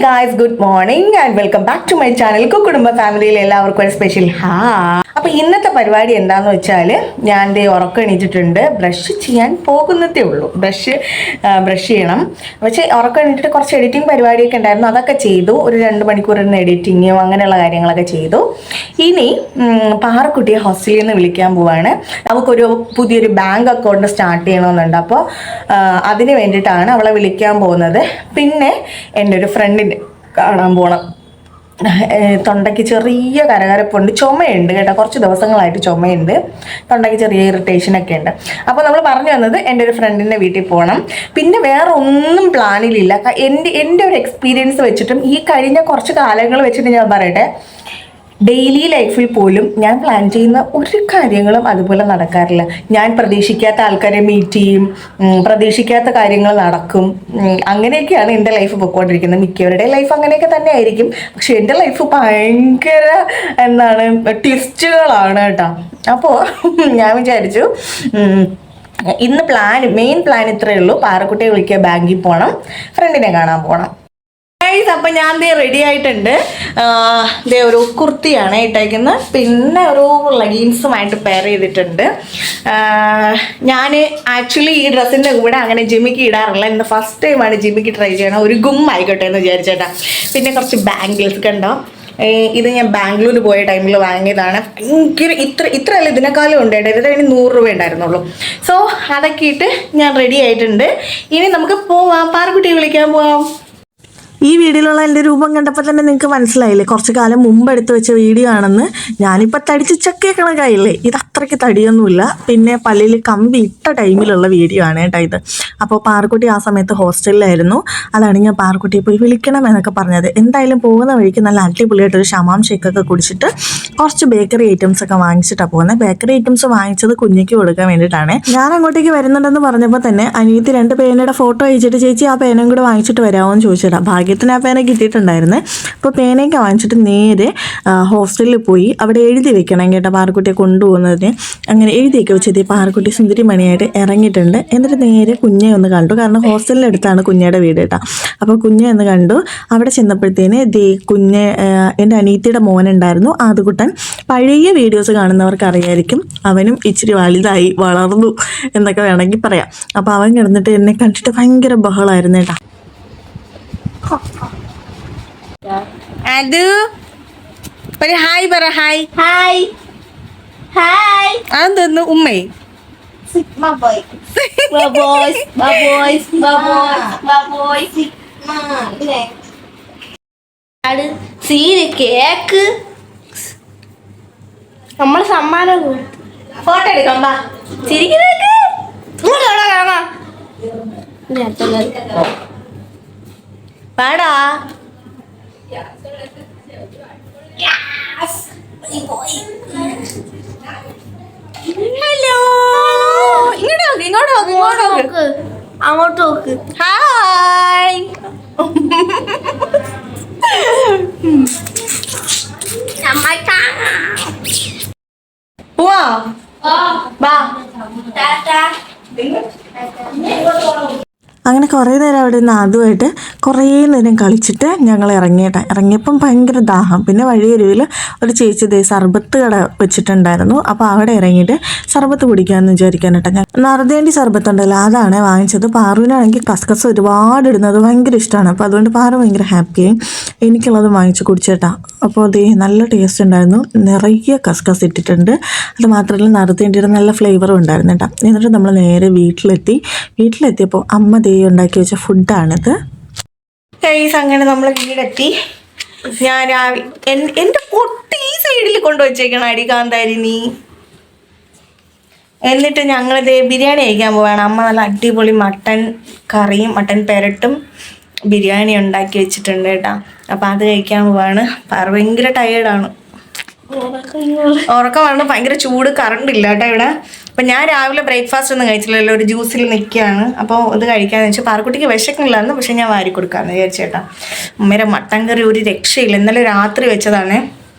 guys, good morning and welcome back to my channel. കുടുംബ ഫാമിലിയിൽ എല്ലാവർക്കും ഒരു സ്പെഷ്യൽ അപ്പോൾ ഇന്നത്തെ പരിപാടി എന്താണെന്ന് വെച്ചാൽ ഞാൻ ദേ ഉറക്കം എണീറ്റിട്ടുണ്ട്. ബ്രഷ് ചെയ്യാൻ പോകുന്നതേ ഉള്ളൂ. ബ്രഷ് ചെയ്യണം. പക്ഷേ ഉറക്കം എണീറ്റിട്ട് കുറച്ച് എഡിറ്റിംഗ് പരിപാടിയൊക്കെ ഉണ്ടായിരുന്നു, അതൊക്കെ ചെയ്തു. ഒരു 2 മണിക്കൂറിന് എഡിറ്റിങ്ങും അങ്ങനെയുള്ള കാര്യങ്ങളൊക്കെ ചെയ്തു. ഇനി പാറക്കുട്ടിയെ ഹോസ്റ്റലിൽ നിന്ന് വിളിക്കാൻ പോവാണ്. നമുക്കൊരു പുതിയൊരു ബാങ്ക് അക്കൗണ്ട് സ്റ്റാർട്ട് ചെയ്യണമെന്നുണ്ട്. അപ്പോൾ അതിന് വേണ്ടിയിട്ടാണ് അവളെ വിളിക്കാൻ പോകുന്നത്. പിന്നെ എൻ്റെ ഒരു ഫ്രണ്ടിൻ്റെ കാണാൻ പോകണം. തൊണ്ടയ്ക്ക് ചെറിയ കരകരപ്പുണ്ട്, ചുമയുണ്ട് കേട്ടോ. കുറച്ച് ദിവസങ്ങളായിട്ട് ചുമയുണ്ട്, തൊണ്ടയ്ക്ക് ചെറിയ ഇറിറ്റേഷനൊക്കെ ഉണ്ട്. അപ്പോൾ നമ്മൾ പറഞ്ഞു വന്നത് എൻ്റെ ഒരു ഫ്രണ്ടിൻ്റെ വീട്ടിൽ പോകണം. പിന്നെ വേറെ ഒന്നും പ്ലാനിലില്ല. എൻ്റെ ഒരു എക്സ്പീരിയൻസ് വെച്ചിട്ടും ഈ കഴിഞ്ഞ കുറച്ച് കാലങ്ങൾ വെച്ചിട്ട് ഞാൻ പറയട്ടെ, ഡെയിലി ലൈഫിൽ പോലും ഞാൻ പ്ലാൻ ചെയ്യുന്ന ഒരു കാര്യങ്ങളും അതുപോലെ നടക്കാറില്ല. ഞാൻ പ്രതീക്ഷിക്കാത്ത ആൾക്കാരെ മീറ്റ് ചെയ്യും, പ്രതീക്ഷിക്കാത്ത കാര്യങ്ങൾ നടക്കും. അങ്ങനെയൊക്കെയാണ് എൻ്റെ ലൈഫ് പോയിക്കൊണ്ടിരിക്കുന്നത്. മിക്കവരുടെ ലൈഫ് അങ്ങനെയൊക്കെ തന്നെ ആയിരിക്കും. പക്ഷെ എൻ്റെ ലൈഫ് ഭയങ്കര ട്വിസ്റ്റുകളാണ് കേട്ടോ. അപ്പോൾ ഞാൻ വിചാരിച്ചു ഇന്ന് മെയിൻ പ്ലാൻ ഇത്രയേ ഉള്ളൂ. പാറക്കുട്ടിയെ വിളിക്കുക, ബാങ്കിൽ പോകണം, ഫ്രണ്ടിനെ കാണാൻ പോകണം. അപ്പം ഞാൻ റെഡി ആയിട്ടുണ്ട്. ഒരു കുർത്തിയാണ് ഇട്ടേക്കുന്നത്, പിന്നെ ഒരു ലെഗിൻസുമായിട്ട് പെയർ ചെയ്തിട്ടുണ്ട്. ഞാൻ ആക്ച്വലി ഈ ഡ്രസ്സിൻ്റെ കൂടെ അങ്ങനെ ജിമ്മിക്ക് ഇടാറില്ല. ഇന്ന് ഫസ്റ്റ് ടൈമാണ് ജിമ്മിക്ക് ട്രൈ ചെയ്യണം. ഒരു ആയിക്കോട്ടെ എന്ന് വിചാരിച്ചേട്ടാ. പിന്നെ കുറച്ച് ബാംഗിൾസ് കണ്ടോ, ഇത് ഞാൻ ബാംഗ്ലൂർ പോയ ടൈമിൽ വാങ്ങിയതാണ്. ഭയങ്കര ഇത്രയല്ല, ഇതിനേക്കാളും ഉണ്ട് കേട്ടോ. ഇതിന് 100 രൂപ ഉണ്ടായിരുന്നുള്ളൂ. സോ അതൊക്കെ ഇട്ട് ഞാൻ റെഡി ആയിട്ടുണ്ട്. ഇനി നമുക്ക് പോവാം, പാറക്കുട്ടിയെ വിളിക്കാൻ പോവാം. ഈ വീഡിയോയിലുള്ള എൻ്റെ രൂപം കണ്ടപ്പോൾ തന്നെ നിങ്ങൾക്ക് മനസ്സിലായില്ലേ, കുറച്ച് കാലം മുമ്പ് എടുത്ത് വെച്ച വീഡിയോ ആണെന്ന്. ഞാനിപ്പോൾ തടിച്ച് ചക്കേ കണക്കായില്ലേ. ഇത് അത്രയ്ക്ക് തടിയൊന്നുമില്ല, പിന്നെ പള്ളിയിൽ കമ്പി ഇട്ട ടൈമിലുള്ള വീഡിയോ ആണ് കേട്ടോ ഇത്. അപ്പോൾ പാറക്കുട്ടി ആ സമയത്ത് ഹോസ്റ്റലിലായിരുന്നു. അതാണ് ഞാൻ പാറക്കുട്ടിയെ പോയി വിളിക്കണം എന്നൊക്കെ പറഞ്ഞത്. എന്തായാലും പോകുന്ന വഴിക്ക് നല്ല അടിപൊളിയായിട്ടൊരു ഷമാം ഷേക്കൊക്കെ കുടിച്ചിട്ട് കുറച്ച് ബേക്കറി ഐറ്റംസ് ഒക്കെ വാങ്ങിച്ചിട്ടാണ് പോകുന്നത്. ബേക്കറി ഐറ്റംസ് വാങ്ങിച്ചത് കുഞ്ഞിക്ക് കൊടുക്കാൻ വേണ്ടിയിട്ടാണ്. ഞാൻ അങ്ങോട്ടേക്ക് വരുന്നുണ്ടെന്ന് പറഞ്ഞപ്പോൾ തന്നെ അനിയത്തി 2 പേനയുടെ ഫോട്ടോ അയച്ചിട്ട്, ചേച്ചി ആ പേനയും കൂടെ വാങ്ങിച്ചിട്ട് വരാമോ എന്ന് ചോദിച്ചിട്ടാണ്. ഭാഗ്യത്തിന് ആ പേന കിട്ടിയിട്ടുണ്ടായിരുന്നു. അപ്പോൾ പേനയൊക്കെ വാങ്ങിച്ചിട്ട് നേരെ ഹോസ്റ്റലിൽ പോയി അവിടെ എഴുതി വെക്കണം കേട്ടോ, പാറക്കുട്ടിയെ കൊണ്ടുപോകുന്നതിന്. അങ്ങനെ എഴുതിയൊക്കെ വെച്ചത് പാറക്കുട്ടി സുന്ദരി മണിയായിട്ട് ഇറങ്ങിയിട്ടുണ്ട്. എന്നിട്ട് നേരെ കുഞ്ഞെ ഒന്ന് കണ്ടു, കാരണം ഹോസ്റ്റലിനടുത്താണ് കുഞ്ഞയുടെ വീട് കേട്ടോ. അപ്പോൾ കുഞ്ഞെ ഒന്ന് കണ്ടു. അവിടെ ചെന്നപ്പോഴത്തേന് കുഞ്ഞെ എൻ്റെ അനിയത്തിയുടെ മോനുണ്ടായിരുന്നു, ആദ്യകുട്ടൻ. പഴയ വീഡിയോസ് കാണുന്നവർക്ക് അറിയായിരിക്കും, അവനും ഇച്ചിരി വലുതായി വളർന്നു എന്നൊക്കെ വേണമെങ്കിൽ പറയാം. അപ്പോൾ അവൻ കിടന്നിട്ട് എന്നെ കണ്ടിട്ട് ഭയങ്കര ബഹളമായിരുന്നു കേട്ടോ. അത് ഒരു ഹായ് പറ. Hi hi hi. അതൊന്ന് ഉമ്മേ കേക്ക് നമ്മൾ സമ്മാനം ഫോട്ടോ എടുക്കാം. പാടാ. ഹലോ, ഇങ്ങോട്ട് നോക്ക്. അങ്ങോട്ട് നോക്ക്. ഹായ്. പോവാ ബാ. അങ്ങനെ കുറേ നേരം അവിടെ നിന്ന് അതുമായിട്ട് കുറേ നേരം കളിച്ചിട്ട് ഞങ്ങൾ ഇറങ്ങിയപ്പം ഭയങ്കര ദാഹം. പിന്നെ വഴിയരുവിൽ ഒരു ചേച്ചി സർബത്ത് കട വെച്ചിട്ടുണ്ടായിരുന്നു. അപ്പോൾ അവിടെ ഇറങ്ങിയിട്ട് സർബത്ത് കുടിക്കാമെന്ന് വിചാരിക്കാനായിട്ട് ഞാൻ നറുതേണ്ടി സർബത്ത് ഉണ്ടല്ലോ, അതാണ് വാങ്ങിച്ചത്. പാറുവിനാണെങ്കിൽ കസ്കസ് ഒരുപാട് ഇടുന്നത് ഭയങ്കര ഇഷ്ടമാണ്. അപ്പോൾ അതുകൊണ്ട് പാറു ഭയങ്കര ഹാപ്പിയായി. എനിക്കുള്ളത് വാങ്ങിച്ച് കുടിച്ചേട്ടാ. അപ്പോൾ നല്ല ടേസ്റ്റ് ഉണ്ടായിരുന്നു, നിറയെ കസ്കസ് ഇട്ടിട്ടുണ്ട്. അത് മാത്രമല്ല നറുതേണ്ടിയുടെ നല്ല ഫ്ലേവറും ഉണ്ടായിരുന്നു കേട്ടോ. എന്നിട്ട് നമ്മൾ നേരെ വീട്ടിലെത്തിയപ്പോൾ അമ്മ ഉണ്ടാക്കി വെച്ച ഫുഡാണിത്. അങ്ങനെ നമ്മൾ വീടെത്തി. ഞാൻ രാവിലെ എൻ്റെ പൊട്ടി ഈ സൈഡിൽ കൊണ്ടുവച്ചേക്കണം അടി കാന്താരി നീ. എന്നിട്ട് ഞങ്ങളിത് ബിരിയാണി കഴിക്കാൻ പോവാണ്. അമ്മ നല്ല അടിപൊളി മട്ടൻ കറിയും മട്ടൻ പെരട്ടും ബിരിയാണി ഉണ്ടാക്കി വെച്ചിട്ടുണ്ട് കേട്ടോ. അപ്പം അത് കഴിക്കാൻ പോവാണ്. ഭയങ്കര ടയേർഡാണ്, ഉറക്കം വരണം. ഭയങ്കര ചൂട്, കറണ്ട് ഇല്ല കേട്ടോ ഇവിടെ. അപ്പം ഞാൻ രാവിലെ ബ്രേക്ക്ഫാസ്റ്റ് ഒന്നും കഴിച്ചില്ലല്ലോ, ഒരു ജ്യൂസിൽ നിൽക്കുകയാണ്. അപ്പോൾ ഇത് കഴിക്കാമെന്ന് വെച്ചാൽ പാറക്കുട്ടിക്ക് വിശക്കില്ലായിരുന്നു, പക്ഷെ ഞാൻ വാരി കൊടുക്കാമെന്ന് വിചാരിച്ചേട്ടാ. അമ്മേരെ മട്ടൻ കറി ഒരു രക്ഷയില്ല. ഇന്നലെ രാത്രി വെച്ചതാണ്.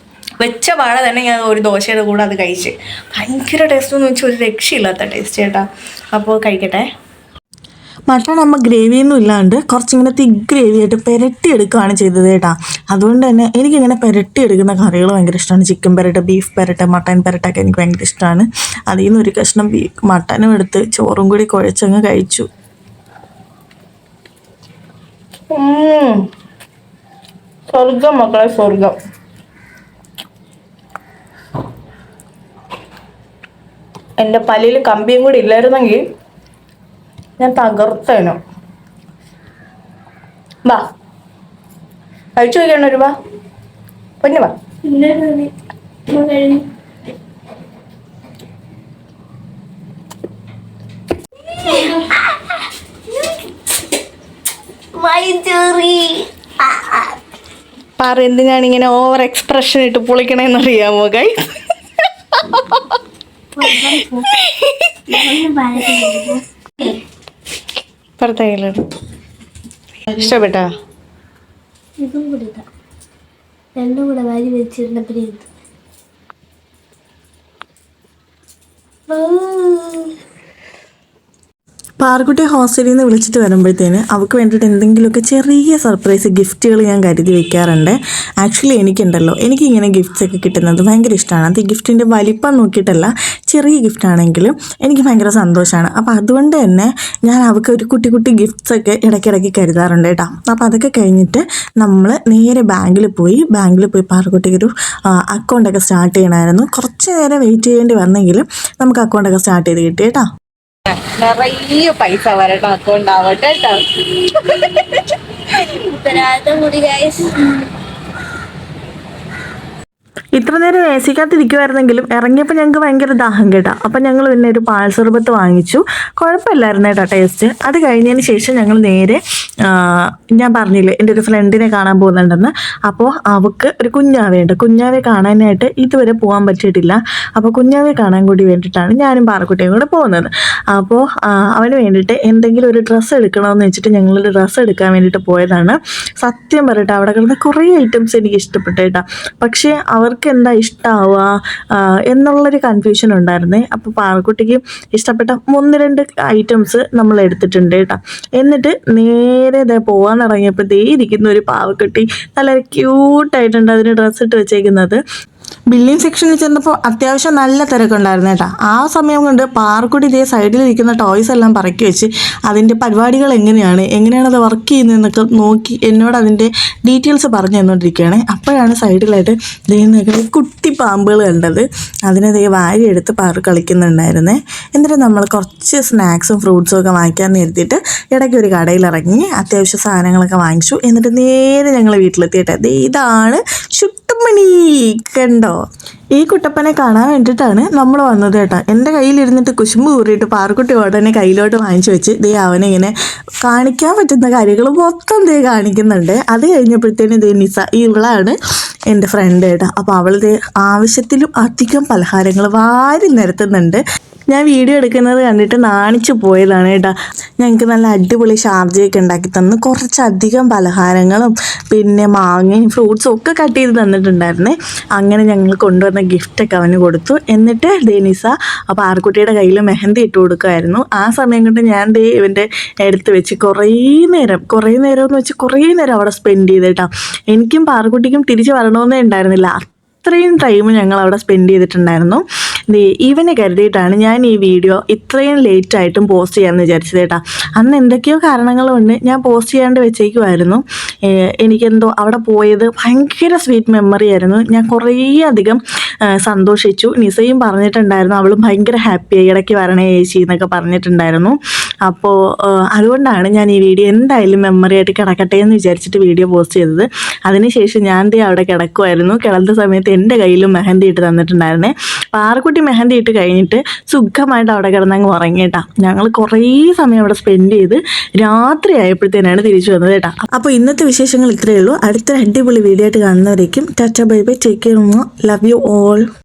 വെച്ച പാടെ തന്നെ ഞാൻ ഒരു ദോശയുടെ കൂടെ അത് കഴിച്ച്. ഭയങ്കര ടേസ്റ്റ് എന്ന് വെച്ചാൽ ഒരു രക്ഷയില്ലാത്ത ടേസ്റ്റ് ചേട്ടാ. അപ്പോൾ കഴിക്കട്ടെ. മട്ടൺ അമ്മ ഗ്രേവിയൊന്നും ഇല്ലാണ്ട് കുറച്ചിങ്ങനെ തിക്ക് ഗ്രേവി ആയിട്ട് പെരട്ടി എടുക്കുകയാണ് ചെയ്തത് കേട്ടോ. അതുകൊണ്ട് തന്നെ എനിക്കിങ്ങനെ പെരട്ടി എടുക്കുന്ന കറികൾ ഭയങ്കര ഇഷ്ടമാണ്. ചിക്കൻ പെരട്ട്, ബീഫ് പെരട്ട്, മട്ടൻ പെരട്ടൊക്കെ എനിക്ക് ഭയങ്കര ഇഷ്ടമാണ്. അതിൽ നിന്ന് ഒരു കഷ്ണം മട്ടനും എടുത്ത് ചോറും കൂടി കുഴച്ചങ്ങ് കഴിച്ചു. സ്വർഗം മക്കളെ, സ്വർഗം. എൻ്റെ പല്ലിൽ കമ്പിയും കൂടി ഇല്ലായിരുന്നെങ്കിൽ ഞാൻ തകർത്തേനോ. വാ കഴിച്ചു വയ്ക്കണ ഒരു വാ പൊന്നു വാ. പറ, എന്തിനാണ് ഇങ്ങനെ ഓവർ എക്സ്പ്രഷൻ ഇട്ട് പൊളിക്കണേന്നറിയാമോ കൈ? ഇഷ്ടപ്പെട്ടാ? ഇതും കൂടി രണ്ടും കൂടെ വാരി വെച്ചിരുന്നപ്പോഴേ പാർക്കുട്ടി ഹോസ്റ്റലിൽ നിന്ന് വിളിച്ചിട്ട് വരുമ്പോഴത്തേന് അവൾക്ക് വേണ്ടിയിട്ട് എന്തെങ്കിലുമൊക്കെ ചെറിയ സർപ്രൈസ് ഗിഫ്റ്റുകൾ ഞാൻ കരുതി വെക്കാറുണ്ട്. ആക്ച്വലി എനിക്കിങ്ങനെ ഗിഫ്റ്റ്സ് ഒക്കെ കിട്ടുന്നത് ഭയങ്കര ഇഷ്ടമാണ്. അത് ഈ ഗിഫ്റ്റിൻ്റെ വലിപ്പം നോക്കിയിട്ടല്ല, ചെറിയ ഗിഫ്റ്റ് ആണെങ്കിലും എനിക്ക് ഭയങ്കര സന്തോഷമാണ്. അപ്പോൾ അതുകൊണ്ട് തന്നെ ഞാൻ അവൾക്ക് ഒരു കുട്ടി കുട്ടി ഗിഫ്റ്റ്സ് ഒക്കെ ഇടയ്ക്കിടയ്ക്ക് കരുതാറുണ്ട് കേട്ടോ. അപ്പോൾ അതൊക്കെ കഴിഞ്ഞിട്ട് നമ്മൾ നേരെ ബാങ്കിൽ പോയി പാർക്കുട്ടിക്ക് ഒരു അക്കൗണ്ടൊക്കെ സ്റ്റാർട്ട് ചെയ്യണമായിരുന്നു. കുറച്ച് നേരം വെയിറ്റ് ചെയ്യേണ്ടി വന്നെങ്കിലും നമുക്ക് അക്കൗണ്ടൊക്കെ സ്റ്റാർട്ട് ചെയ്ത് കിട്ടി കേട്ടോ. നിറയെ പൈസ വരട്ടെ, അക്കൗണ്ട് ആവട്ടെ കേട്ടോ. ഉത്തരവാദിത്തം കൂടി ഗൈസ്. ഇത്ര നേരം എ സിക്കകത്തിരിക്കുമായിരുന്നെങ്കിലും ഇറങ്ങിയപ്പോൾ ഞങ്ങൾക്ക് ഭയങ്കര ദാഹം കേട്ടോ. അപ്പം ഞങ്ങൾ പിന്നെ ഒരു പാൽ സർബത്ത് വാങ്ങിച്ചു. കുഴപ്പമില്ലായിരുന്നു കേട്ടോ ടേസ്റ്റ്. അത് കഴിഞ്ഞതിന് ശേഷം ഞങ്ങൾ നേരെ, ഞാൻ പറഞ്ഞില്ലേ എൻ്റെ ഒരു ഫ്രണ്ടിനെ കാണാൻ പോകുന്നുണ്ടെന്ന്. അപ്പോൾ അവൾക്ക് ഒരു കുഞ്ഞാവയുണ്ട്. കുഞ്ഞാവെ കാണാനായിട്ട് ഇതുവരെ പോകാൻ പറ്റിയിട്ടില്ല. അപ്പോൾ കുഞ്ഞാവെ കാണാൻ കൂടി വേണ്ടിയിട്ടാണ് ഞാനും പാറക്കുട്ടിയും കൂടെ പോകുന്നത്. അപ്പോൾ അവന് വേണ്ടിയിട്ട് എന്തെങ്കിലും ഒരു ഡ്രസ്സ് എടുക്കണമെന്ന് വെച്ചിട്ട് ഞങ്ങളൊരു ഡ്രസ്സ് എടുക്കാൻ വേണ്ടിയിട്ട് പോയതാണ്. സത്യം പറയട്ടെ, അവിടെ കിടന്ന കുറേ ഐറ്റംസ് എനിക്ക് ഇഷ്ടപ്പെട്ടു കേട്ടോ. പക്ഷേ അവർക്ക് എന്താ ഇഷ്ടമാവുക എന്നുള്ളൊരു കൺഫ്യൂഷൻ ഉണ്ടായിരുന്നേ. അപ്പോൾ പാറക്കുട്ടിക്ക് ഇഷ്ടപ്പെട്ട 1-2 ഐറ്റംസ് നമ്മൾ എടുത്തിട്ടുണ്ട് കേട്ടോ. എന്നിട്ട് നേരെ പോകാൻ ഇറങ്ങിയപ്പോൾ ഇരിക്കുന്ന ഒരു പാവക്കുട്ടി നല്ല ക്യൂട്ടായിട്ടുണ്ട് അതിന് ഡ്രസ്സ് ഇട്ട് വെച്ചേക്കുന്നത്. ബില്ലിംഗ് സെക്ഷനിൽ ചെന്നപ്പോൾ അത്യാവശ്യം നല്ല തിരക്കുണ്ടായിരുന്നു കേട്ടോ. ആ സമയം കൊണ്ട് പാർക്കുട്ടി ഇതേ സൈഡിലിരിക്കുന്ന ടോയ്സ് എല്ലാം പറക്കി വെച്ച് അതിൻ്റെ പരിപാടികൾ എങ്ങനെയാണ് അത് വർക്ക് ചെയ്യുന്നതെന്നൊക്കെ നോക്കി എന്നോട് അതിൻ്റെ ഡീറ്റെയിൽസ് പറഞ്ഞു തന്നുകൊണ്ടിരിക്കുകയാണ്. അപ്പോഴാണ് സൈഡിലായിട്ട് കുട്ടി പാമ്പുകൾ കണ്ടത്. അതിനെ വാരി എടുത്ത് പാർക്ക് കളിക്കുന്നുണ്ടായിരുന്നേ. എന്നിട്ട് നമ്മൾ കുറച്ച് സ്നാക്സും ഫ്രൂട്ട്സും ഒക്കെ വാങ്ങിക്കാൻ നിർത്തിയിട്ട് ഇടയ്ക്ക് ഒരു കടയിലിറങ്ങി അത്യാവശ്യ സാധനങ്ങളൊക്കെ വാങ്ങിച്ചു. എന്നിട്ട് നേരെ ഞങ്ങൾ വീട്ടിലെത്തിയിട്ട് ഇതാണ് മണി കണ്ടോ. ഈ കുട്ടപ്പനെ കാണാൻ വേണ്ടിയിട്ടാണ് നമ്മൾ വന്നത് കേട്ടോ. എൻ്റെ കയ്യിലിരുന്നിട്ട് കുശുമ്പ് കൂറിയിട്ട് പാർക്കുട്ടി ഉടനെ കയ്യിലോട്ട് വാങ്ങിച്ചു വെച്ച് അവനെ ഇങ്ങനെ കാണിക്കാൻ പറ്റുന്ന കാര്യങ്ങൾ മൊത്തം കാണിക്കുന്നുണ്ട്. അത് കഴിഞ്ഞപ്പോഴത്തേനും നിസ, ഇവളാണ് എൻ്റെ ഫ്രണ്ട് കേട്ടോ. അപ്പോൾ അവൾ ആവശ്യത്തിലും അധികം പലഹാരങ്ങൾ വാരി നിരത്തുന്നുണ്ട്. ഞാൻ വീഡിയോ എടുക്കുന്നത് കണ്ടിട്ട് നാണിച്ചു പോയതാണ് കേട്ടോ. ഞങ്ങൾക്ക് നല്ല അടിപൊളി ഷാർജയൊക്കെ ഉണ്ടാക്കി തന്നു. കുറച്ചധികം പലഹാരങ്ങളും പിന്നെ മാങ്ങയും ഫ്രൂട്ട്സും ഒക്കെ കട്ട് ചെയ്ത് തന്നിട്ടുണ്ടായിരുന്നേ. അങ്ങനെ ഞങ്ങൾ കൊണ്ടുവന്ന ഗിഫ്റ്റൊക്കെ അവന് കൊടുത്തു. എന്നിട്ട് നിസ പാർക്കുട്ടിയുടെ കയ്യിൽ മെഹന്തി ഇട്ട് കൊടുക്കുമായിരുന്നു. ആ സമയം കൊണ്ട് ഞാൻ ഇവൻ്റെ എടുത്ത് വെച്ച് കുറേ നേരം അവിടെ സ്പെൻഡ് ചെയ്ത് കേട്ടോ. എനിക്കും പാർക്കുട്ടിക്കും തിരിച്ച് വരണമെന്നേ ഉണ്ടായിരുന്നില്ല. അത്രയും ടൈം ഞങ്ങൾ അവിടെ സ്പെൻഡ് ചെയ്തിട്ടുണ്ടായിരുന്നു. ഇവനെ കരുതിയിട്ടാണ് ഞാൻ ഈ വീഡിയോ ഇത്രയും ലേറ്റായിട്ടും പോസ്റ്റ് ചെയ്യാമെന്ന് വിചാരിച്ചത് കേട്ടോ. അന്ന് എന്തൊക്കെയോ കാരണങ്ങളുണ്ട് ഞാൻ പോസ്റ്റ് ചെയ്യാണ്ട് വെച്ചേക്കുമായിരുന്നു. എനിക്കെന്തോ അവിടെ പോയത് ഭയങ്കര സ്വീറ്റ് മെമ്മറി ആയിരുന്നു. ഞാൻ കുറേ അധികം സന്തോഷിച്ചു. നിസയും പറഞ്ഞിട്ടുണ്ടായിരുന്നു, അവളും ഭയങ്കര ഹാപ്പിയായി ഇടയ്ക്ക് വരണേ ചേച്ചി എന്നൊക്കെ പറഞ്ഞിട്ടുണ്ടായിരുന്നു. അപ്പോൾ അതുകൊണ്ടാണ് ഞാൻ ഈ വീഡിയോ എന്തായാലും മെമ്മറി ആയിട്ട് കിടക്കട്ടെ എന്ന് വിചാരിച്ചിട്ട് വീഡിയോ പോസ്റ്റ് ചെയ്തത്. അതിനുശേഷം ഞാൻ അവിടെ കിടക്കുമായിരുന്നു. കിടന്ന സമയത്ത് എൻ്റെ കയ്യിലും മെഹന്തി ഇട്ട് തന്നിട്ടുണ്ടായിരുന്നേ. പാറക്കുട്ടി മെഹന്തി ഇട്ട് കഴിഞ്ഞിട്ട് സുഖമായിട്ട് അവിടെ കിടന്നങ്ങ് ഉറങ്ങിയിട്ടാ. ഞങ്ങൾ കുറേ സമയം അവിടെ സ്പെൻഡ് ചെയ്ത് രാത്രി ആയപ്പോഴത്തേനാണ് തിരിച്ചു വന്നത് കേട്ടോ. അപ്പോൾ ഇന്നത്തെ വിശേഷങ്ങൾ ഇത്രയേ ഉള്ളൂ. അടുത്ത അടിപൊളി വീഡിയോ ആയിട്ട് കാണുന്നവരേക്കും ടാറ്റ bye bye, take care, love you all.